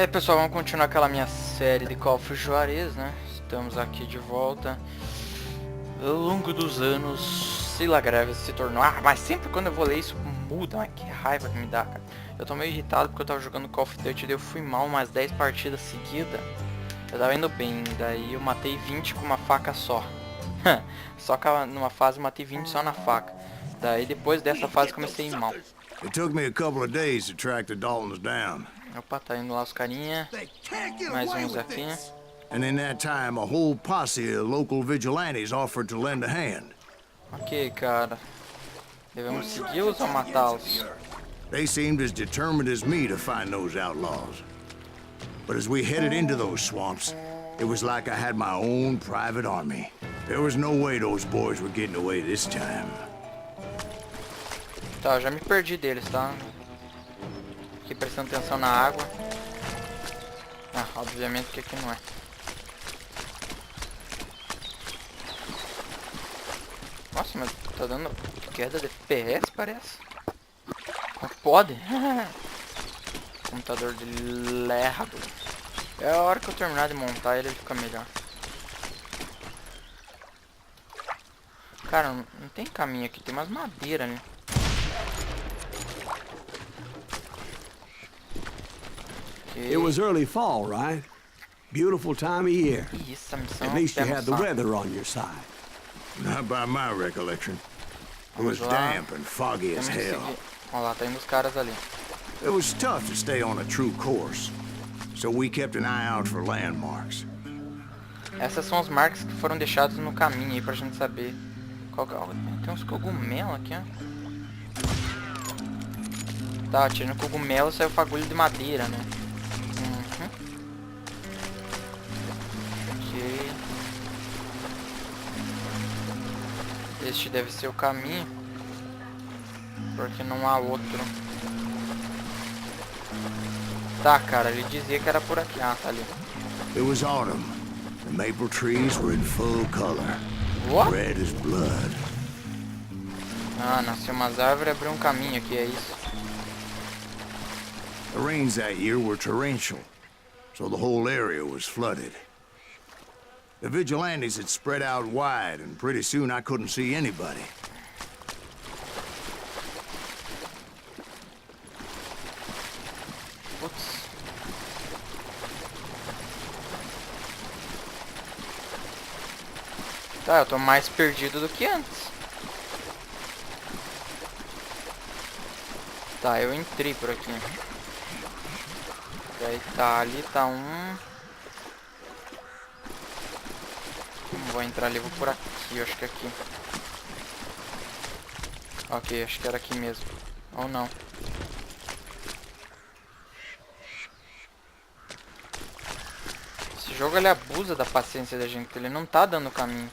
E aí pessoal, vamos continuar aquela minha série de Call of Juarez, né? Estamos aqui de volta. Ao longo dos anos, Sila Greve se tornou... Ah, mas sempre quando eu vou ler isso muda, ai, que raiva que me dá, cara. Eu tô meio irritado porque eu tava jogando Call of Duty e eu fui mal umas 10 partidas seguidas. Eu tava indo bem, daí eu matei 20 com uma faca só. Só que numa fase eu matei 20 só na faca. Daí depois dessa fase comecei a ir mal. It took me a couple of days to track the Daltons down. Opa, tá indo lá os carinha. Mais uns aqui. And in that time, a whole posse of local vigilantes offered to lend a hand. Ok, cara. Devemos segui-los ou matá-los? They seemed as determined as me to find those outlaws. But as we headed into those swamps, it was like I had my own private army. There was no way those boys were getting away this time. Tá, eu já me perdi deles, tá? Aqui prestando atenção na água. Ah, obviamente que aqui não é. Nossa, mas tá dando queda de FPS, parece. Não pode. Computador de lerdo. É a hora que eu terminar de montar ele fica melhor. Cara, não tem caminho aqui, tem umas madeiras, né? It was early fall, right? Beautiful time of year. Isso, a missão At least you had the saco. weather on your side. Not by my recollection. It was Vamos lá. damp and foggy as Temos que hell. seguir. Olha lá, tá indo os caras ali. It was tough to stay on a true course, so we kept an eye out for landmarks. Essas são as marcas que foram deixadas no caminho aí pra gente saber. Qual que é? Tem uns cogumelos aqui, ó. Tá, tirando cogumelo saiu fagulho de madeira, né? Ok. Este deve ser o caminho. Porque não há outro. Tá, cara, ele dizia que era por aqui. Ah, tá ali. It was autumn. The maple trees were in full color. What? Red as blood. Ah, nasceu umas árvores e abriu um caminho aqui, é isso. The rains that year were torrential, so the whole area was flooded. The vigilantes had spread out wide, and pretty soon I couldn't see anybody. Putz. Tá, eu tô mais perdido do que antes. Tá, eu entrei por aqui. E aí tá, ali tá um. Não vou entrar ali, vou por aqui, eu acho que é aqui. Ok, acho que era aqui mesmo. Ou não. Esse jogo ele abusa da paciência da gente, ele não tá dando caminho.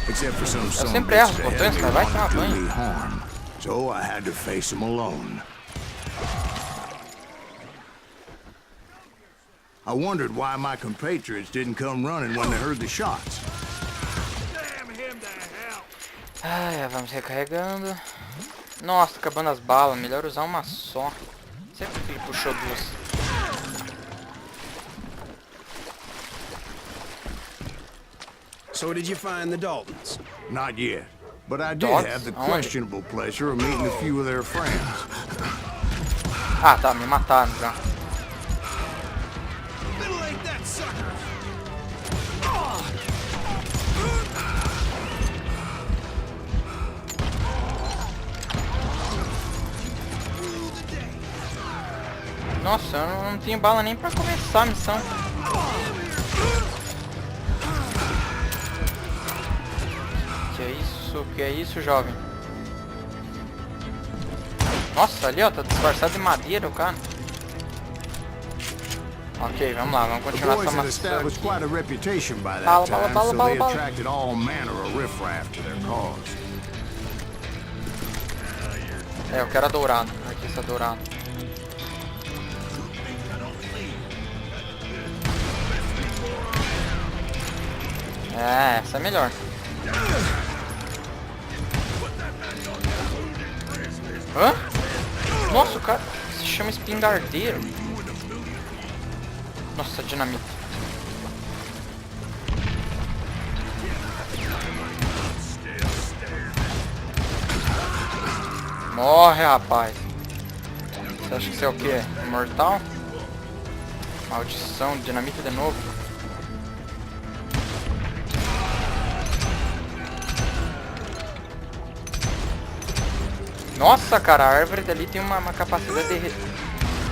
Except for some Eu sempre erro os that botões, had cara, vai tomar wanted to do banho. me harm, so I had to face them alone. I wondered why my compatriots didn't come running when they heard the shots. Ai, vamos recarregando. Nossa, acabando as balas, melhor usar uma só. Sempre que ele puxou duas. So did you find the Daltons? Not yet, but I did Dogs? have the Aonde? questionable pleasure of meeting a few of their friends. Ah, tá, me mataram já. Nossa, eu não tenho bala nem pra começar a missão. Que é isso, jovem? Nossa, ali ó, tá disfarçado de madeira o cara. Ok, vamos lá, vamos The continuar boys essa had missão established aqui. quite a reputation by Bala, that bala, time, bala, so bala, they bala. attracted all manner of riffraff to their cause. É, eu quero a dourada. Aqui essa dourada. É, essa é melhor. Hã? Nossa, o cara se chama espingardeiro. Nossa, dinamite. Morre, rapaz. Você acha que você é o quê? Imortal? Maldição, dinamite de novo. Nossa, cara, a árvore dali tem uma capacidade de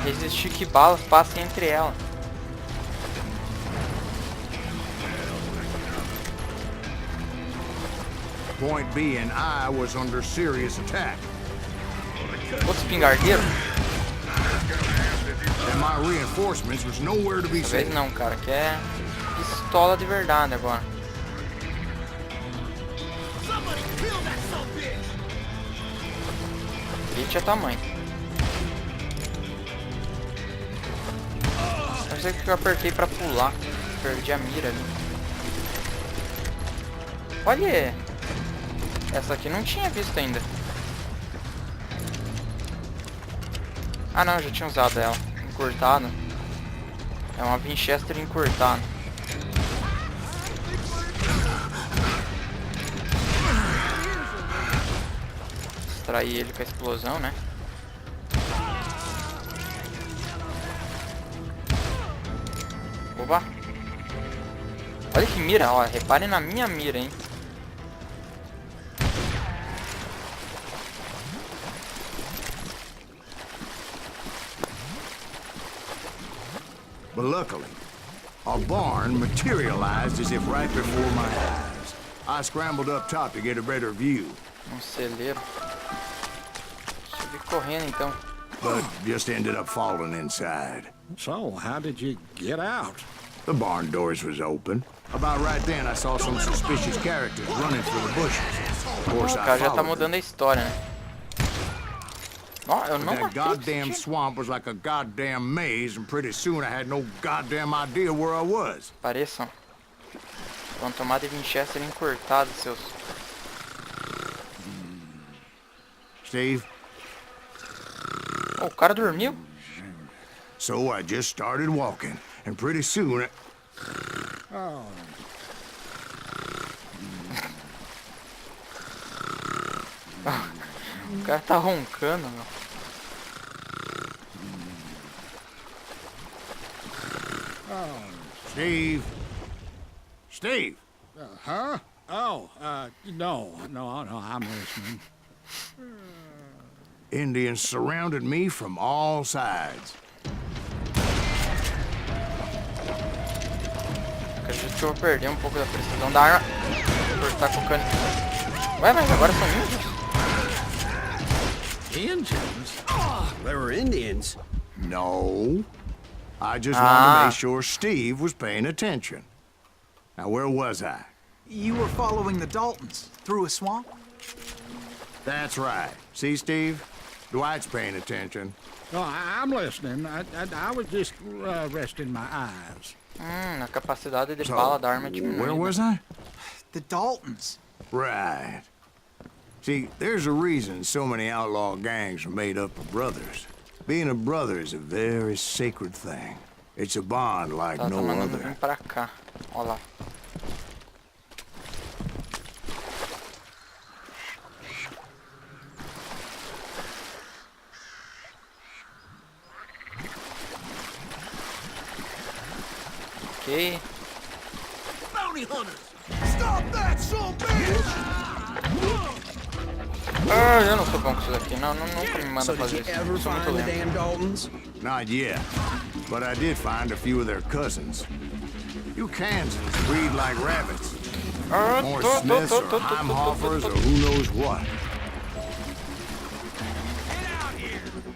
resistir que balas passem entre ela. Point being, I was under serious attack. Outro espingardeiro? And my reinforcements was nowhere to be Talvez seen. não, cara, que é pistola de verdade agora. Hit é tamanho. Não sei porque eu apertei pra pular. Perdi a mira ali. Olha! Essa aqui não tinha visto ainda. Ah não, já tinha usado ela. Encurtado. É uma Winchester encurtada. Distrair ele com a explosão, né? Oba! Olha que mira, ó. Reparem na minha mira, hein? But luckily, a barn materialized as if right before my eyes. I scrambled up top to get a better view, Um celeiro. Subi correndo então. but just ended up falling inside. So, how did you get out? The barn doors was open. About right then, I saw some suspicious characters running through the bushes. Of course, O I cara já tá followed them. mudando a história, né? Ó, eu não That matei goddamn esse tipo. swamp was like a goddamn maze, and pretty soon I had no goddamn idea where I was. Pareçam. Vão tomar de Winchester encurtado, seus. Steve? Oh, o cara dormiu? So I just started walking, and pretty soon O cara tá roncando, meu. Steve? Steve? Huh? Oh, no, I'm listening. Indians surrounded me from all sides. Acredito que eu vou perder um pouco da precisão da arma por estar com o cano. Ué, mas agora são índios? Indians? Oh, they were Indians. No. I just wanted to make sure Steve was paying attention. Now, where was I? You were following the Daltons through a swamp? That's right. See, Steve? Dwight's paying attention. No, I'm listening. I was just resting my eyes. A capacidade de So, bala da arma é diminuída. where was I? The Daltons. Right. See, there's a reason so many outlaw gangs are made up of brothers. Being a brother is a very sacred thing. It's a bond like Tá no mandando other. vir pra cá. Ó lá. Ok. Bounty hunters! Stop that, son bitch! Ah, eu não sou bom com isso daqui. Não, nunca me manda fazer isso. Eu sou muito lento. Daltons? Not yet, but I did find a few of their cousins. You Kansans breed like rabbits. Ah, More Smiths or Heimhoffers or who knows what.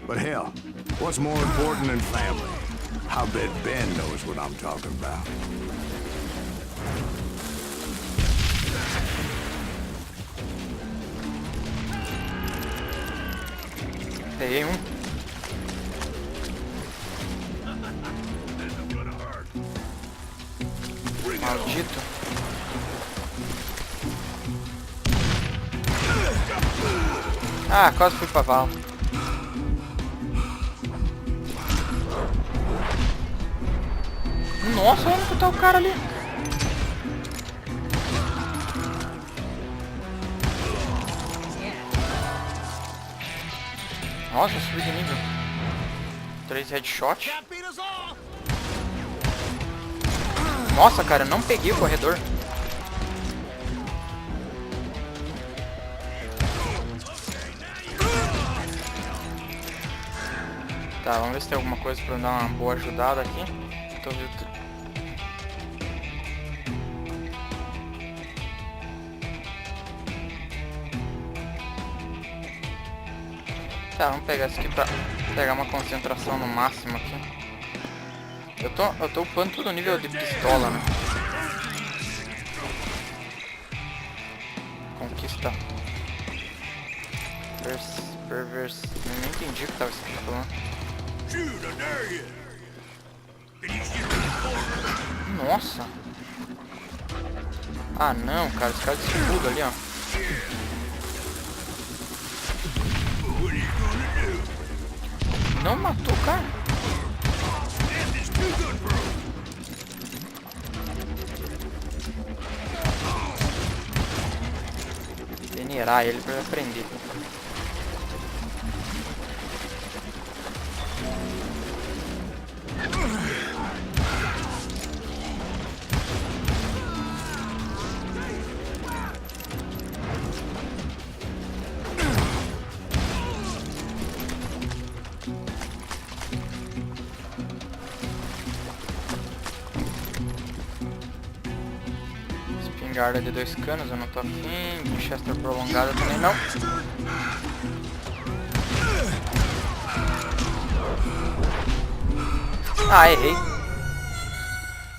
But hell, what's more important than family? I bet Ben knows what I'm talking about. Peguei um. Maldito. Ah, quase fui pra vala. Nossa, onde que tá o cara ali? Nossa, eu subi de nível. 3 headshot. Nossa, cara, eu não peguei o corredor. Tá, vamos ver se tem alguma coisa pra eu dar uma boa ajudada aqui. Tô vendo. Tá, vamos pegar isso aqui pra pegar uma concentração no máximo aqui. Eu tô upando todo o nível de pistola, né? Conquista. Perverse. Eu nem entendi o que tava escrito falando. Nossa. Ah não, cara, esse cara desfigura ali, ó. Não matou o cara. Peneirar ele pra ele aprender. Espingarda de 2 canos, eu não tô afim. Winchester prolongada também não. Ah, errei.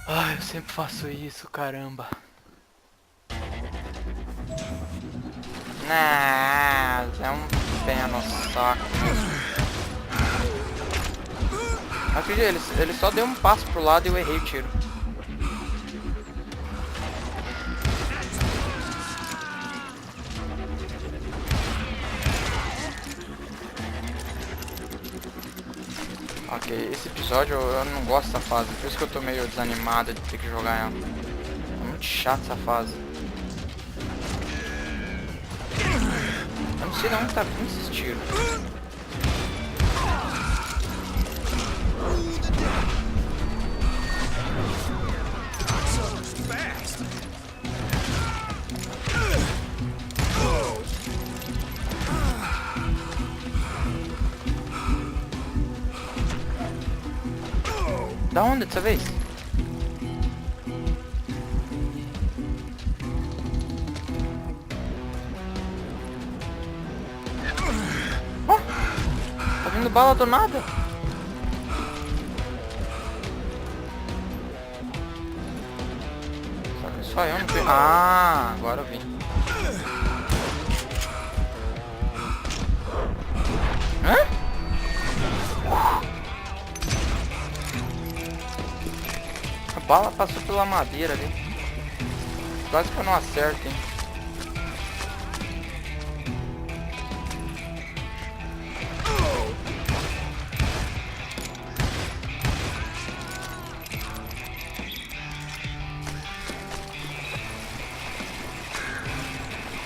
Ai, eu sempre faço isso, caramba. Nah, é um pé no saco. Acredito, ele só deu um passo pro lado e eu errei o tiro. Ok, esse episódio eu não gosto dessa fase, por isso que eu tô meio desanimado de ter que jogar ela. É muito chato essa fase. Eu não sei de onde tá vindo esses tiros. Da onde dessa vez? Oh, tá vindo bala do nada? Só eu não vi. Ah, agora eu vi. Hã? A bala passou pela madeira ali. Quase que eu não acerto, hein?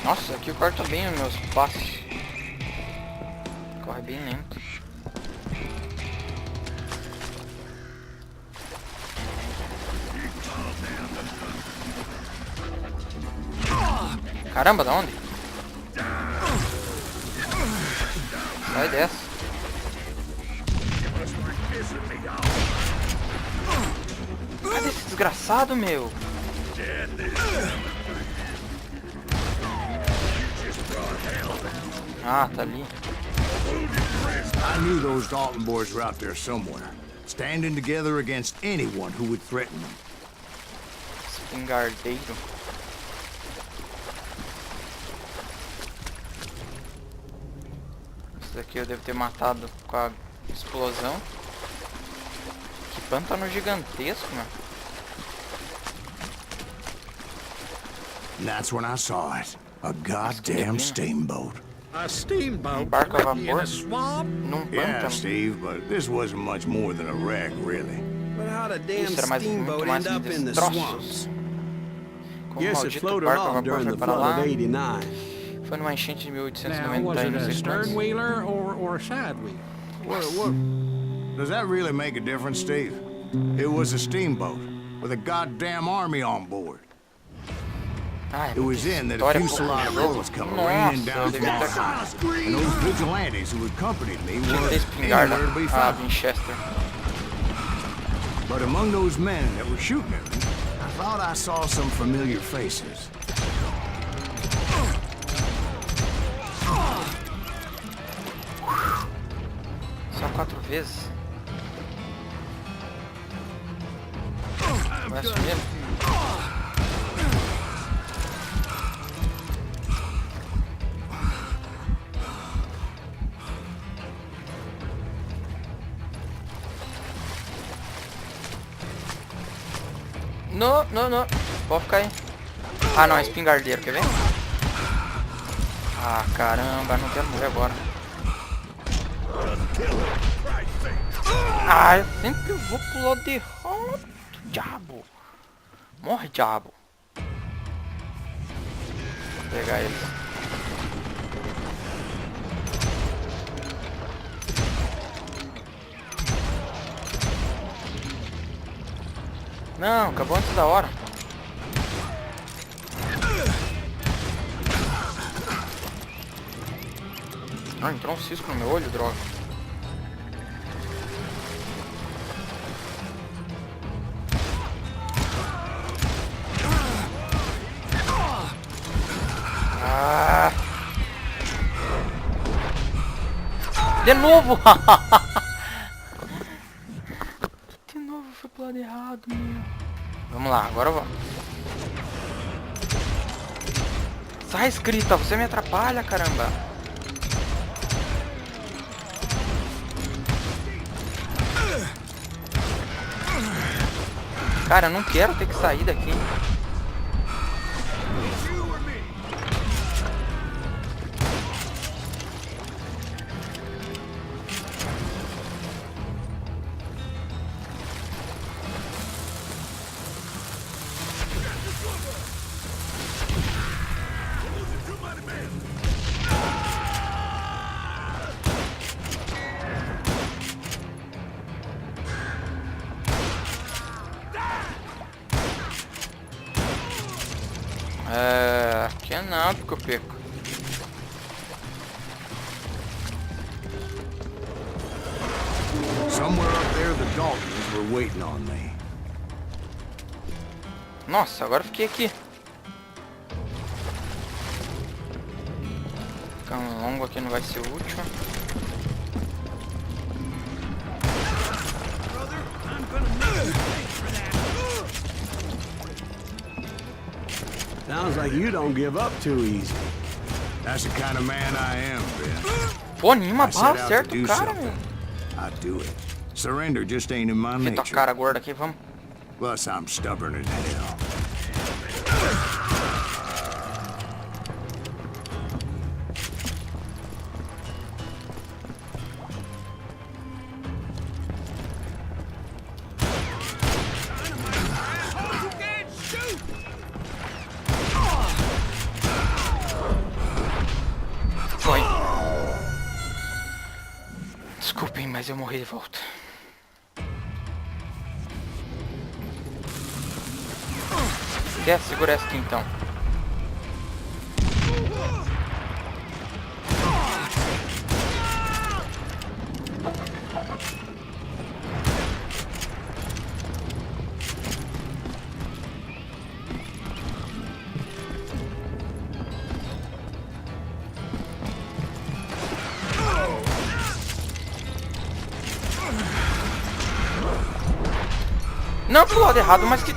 Nossa, aqui corta bem os meus passos. Corre bem lento. Caramba, da onde? Sai dessa. Cadê esse desgraçado, meu? Ah, tá ali. I knew those Dalton boys were out there somewhere, standing together against anyone who would threaten them. Espingardeiro. Esse daqui eu devo ter matado com a explosão. Que pântano gigantesco, meu. And that's when I saw it. A goddamn steamboat. A steamboat barco a wrecked in vapor a swamp? num Yeah, pântano. Steve, but this wasn't much more than a wreck, really. But how'd a damn Isso era muito steamboat mais end que up in the destroços. swamps? Como Guess it maldito floated barco a off vapor during foi the para flood lá. of 89. Foi numa enchente de Now, was 1890 e it não a sei quantos. stern wheeler or a side wheel? What? Does that really make a difference, Steve? It was a steamboat with a goddamn army on board. Ah, It was in that a história fuselage of pouco bullets come jogo. raining Nossa, down eu from devia all ter sides. And those vigilantes who accompanied me tinha que ter were espingarda. anywhere to be Ah, found. Winchester. But among those men that were shooting at me, I thought I saw some familiar faces. Só 4 vezes. Vai assumir. Não, não, não. Pode ficar aí. Ah, não, é espingardeiro, quer ver? Ah, caramba, não quero morrer agora. Ah, eu sempre vou pro lado errado, diabo. Morre, diabo. Vou pegar eles. Não, acabou antes da hora. Ah, entrou um cisco no meu olho, droga. Ah. De novo! De novo, foi pro lado errado, meu. Vamos lá, agora vamos. Sai, escrita, você me atrapalha, caramba. Cara, eu não quero ter que sair daqui. Que não, porque eu perco. Somewhere up there, the Daltons were waiting on me. Nossa, agora eu fiquei aqui. Ficar um longo aqui não vai ser útil. Sounds like you don't give up too easy. That's the kind of man I am, Ben. Pô, nenhuma I set bala out to acerta do o cara, meu. something. I do it. Surrender just ain't in my Fita a nature. cara gorda aqui, vamos. Plus, I'm stubborn as hell. Foi. Desculpem, mas eu morri de volta. Quer? Segura essa aqui então. Não pro lado errado, mas que...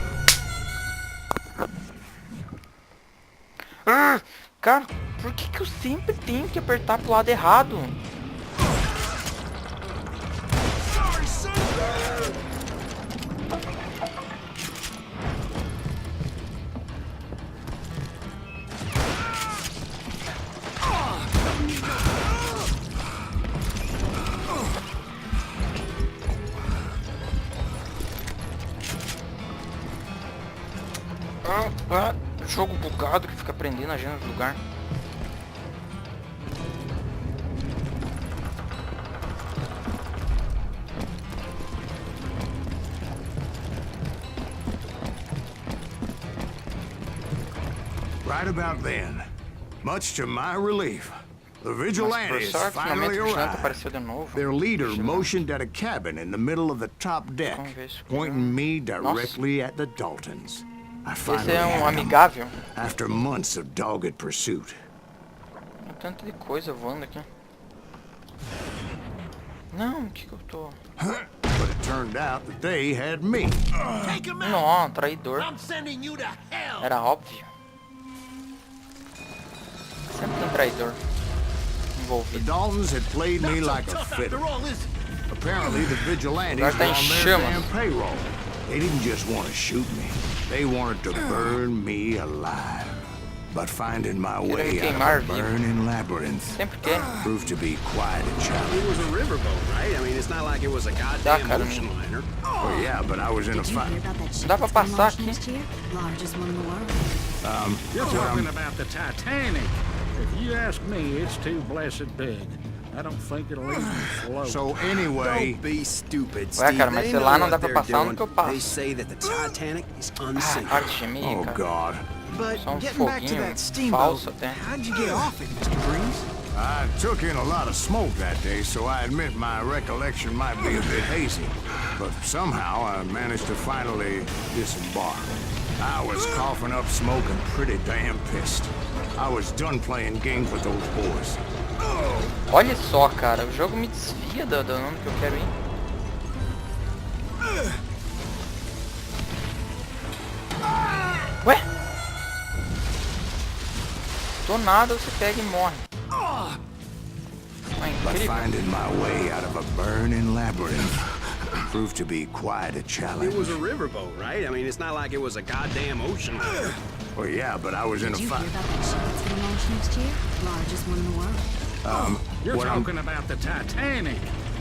Cara, por que eu sempre tenho que apertar pro lado errado? Jogo bugado que fica prendendo a gente no lugar. Right about then, much to my relief, the Mas por vigilantes sorte, no momento finally que o vigilante arrived. apareceu de novo. Their leader Vigilante. motioned at a cabin in the middle of the top deck, Vamos ver isso. pointing me directly at the Daltons. I Esse finally é had 'em, amigável. after months of dogged pursuit. Tem tanto de coisa voando aqui. Não, o que eu tô... But it turned out that they had me. Take him out! Não, traidor. I'm sending you to hell! Era óbvio. Sempre tem um traidor The envolvido. Daltons had played me Not so like a tough fiddle. after all, is it? Apparently, the vigilantes Agora tá were em on their chamas. damn payroll. They didn't just want to shoot me. They wanted to burn me alive. But finding my Querem way out queimar of a vivo. burning labyrinth Sempre quer. proved to be quite a challenge. It was a riverboat, right? I mean, it's not like it was a goddamn cara, ocean liner. Oh, yeah, but I was in a Did you fight. hear about that ship Dá pra that's gonna passar launch aqui? next year? Largest one in the world. You're What talking I'm- about the Titanic. If you ask me, it's too blessed big. I don't think it'll even float. So anyway, Don't be stupid, Ué, Steve. cara, mas They se know lá não what dá pra they're passar, onde doing. que eu passo? They say that the Titanic is Ah, unsinking. para de gemer, oh cara. God, But Só um getting back to foguinho that steamboat, falso até. how'd you get off it, Mr. Breeze? I took in a lot of smoke that day, so I admit my recollection might be a bit hazy. But somehow I managed to finally disembark. I was coughing up smoke and pretty damn pissed. I was done playing games with those boys. Olha só, cara, o jogo me desvia do nome que eu quero ir. Ué? Do nada você pega e morre. É But incrível. finding my way out of a burning labyrinth proved to be quite a It challenge. was a riverboat, right? I mean, it's not like it was a goddamn ocean liner. Well, yeah, but I was in a Did you hear fight. about that ship that's gonna launch next year? Largest one in the world. You're what I'm- talking about the Titanic.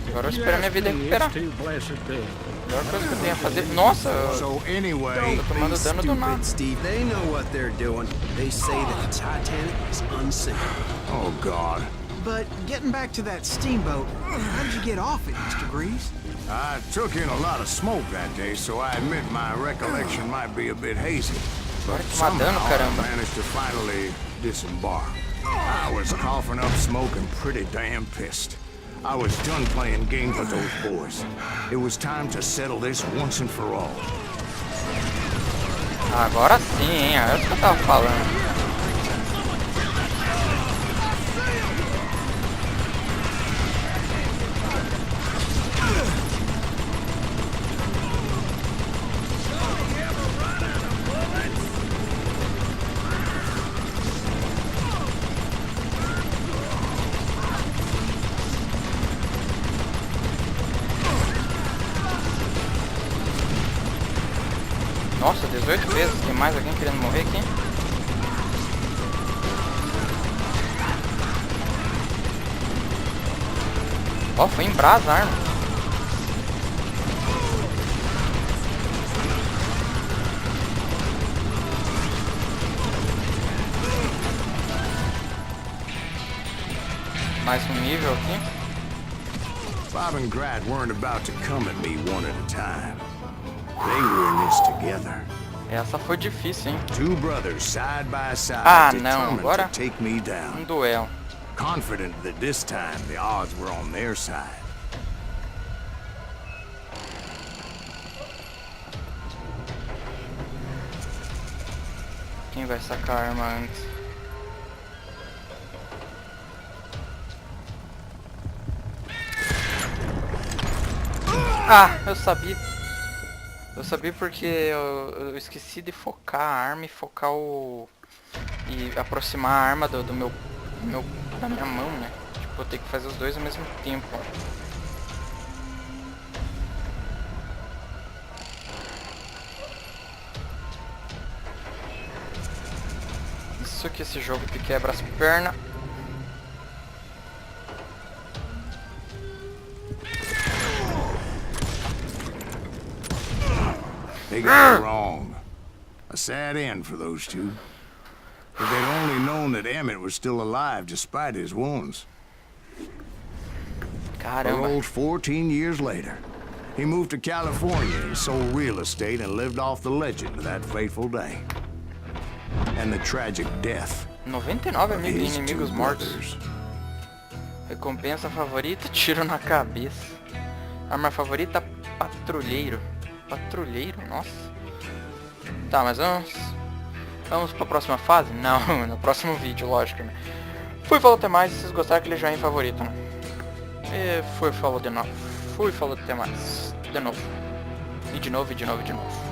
Agora eu If you espero a minha ask vida me, recuperar. it's too blessed big. A melhor coisa que eu tenho a fazer... Nossa, eu So anyway, tô tomando Be dano do nada. stupid, Steve. They know what they're doing. They say that the Titanic is unsinking. oh God, But getting back to that steamboat, how'd you get off it, Mr. Breeze? I took in a lot of smoke that day, so I admit my recollection might be a bit hazy. But Vai tomar dano, somehow I caramba. managed to finally disembark. I was coughing up smoke and pretty damn pissed. I was done playing games with those boys. It was time to settle this once and for all. Agora sim, hein? É isso que eu tava falando. Nossa, 18 vezes. Tem mais alguém querendo morrer aqui? Ó, foi em brasa a arma. Mais um nível aqui. Bob and Grat weren't about to come at me one at a time. They were in this together. Essa foi difícil, hein? Two brothers side by side, Ah, não, determined agora- to take me down. Duelo. Confident that this time the odds were on their side. Quem vai sacar a arma antes? Ah, eu sabia. Eu sabia porque eu esqueci de focar a arma e focar o... E aproximar a arma da minha mão, né? Tipo, eu tenho que fazer os dois ao mesmo tempo. Isso que esse jogo te quebra as pernas. They got it wrong. A sad end for those two. If they'd only known that Emmett was still alive despite his wounds. Caramba. Paroled 14 years later. He moved to California and sold real estate and lived off the legend of that fateful day. And the tragic death 99 of his two inimigos mortos. brothers. Recompensa favorita, tiro na cabeça. Arma favorita, patrulheiro. Patrulheiro, nossa. Tá, mas vamos pra próxima fase? Não, no próximo vídeo, lógico, né? Fui, falou, até mais. Se vocês gostaram, aquele joinha favorito, né? E fui, falou de novo. Fui, falou, até mais. De novo. E de novo, e de novo, e de novo.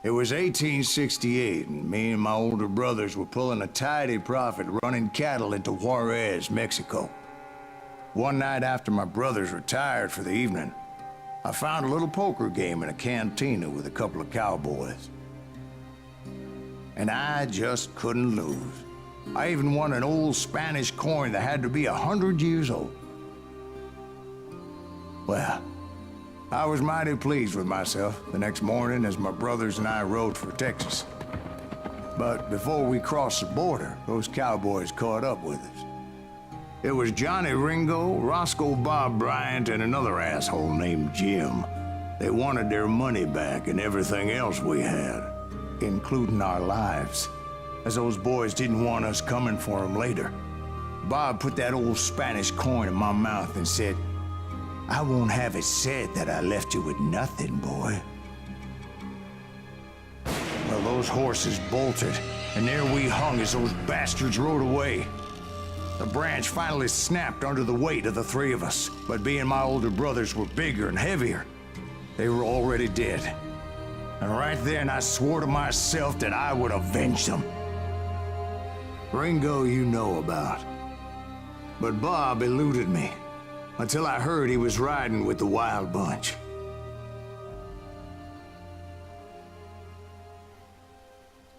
It was 1868, and me and my older brothers were pulling a tidy profit running cattle into Juarez, Mexico. One night after my brothers retired for the evening, I found a little poker game in a cantina with a couple of cowboys. And I just couldn't lose. I even won an old Spanish coin that had to be 100 years old. Well, I was mighty pleased with myself the next morning as my brothers and I rode for Texas. But before we crossed the border, those cowboys caught up with us. It was Johnny Ringo, Roscoe Bob Bryant, and another asshole named Jim. They wanted their money back and everything else we had, including our lives, as those boys didn't want us coming for them later. Bob put that old Spanish coin in my mouth and said, "I won't have it said that I left you with nothing, boy." Well, those horses bolted, and there we hung as those bastards rode away. The branch finally snapped under the weight of the three of us, but being my older brothers were bigger and heavier, they were already dead. And right then I swore to myself that I would avenge them. Ringo you know about. But Bob eluded me. Until I heard he was riding with the Wild Bunch.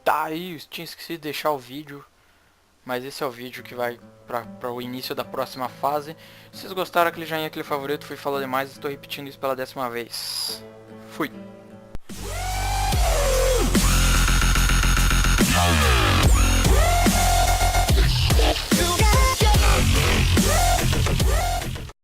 Tá aí, tinha esquecido de deixar o vídeo. Mas esse é o vídeo que vai para o início da próxima fase. Se vocês gostaram, aquele joinha, aquele favorito. Fui, falou demais, estou repetindo isso pela 10ª vez. Fui.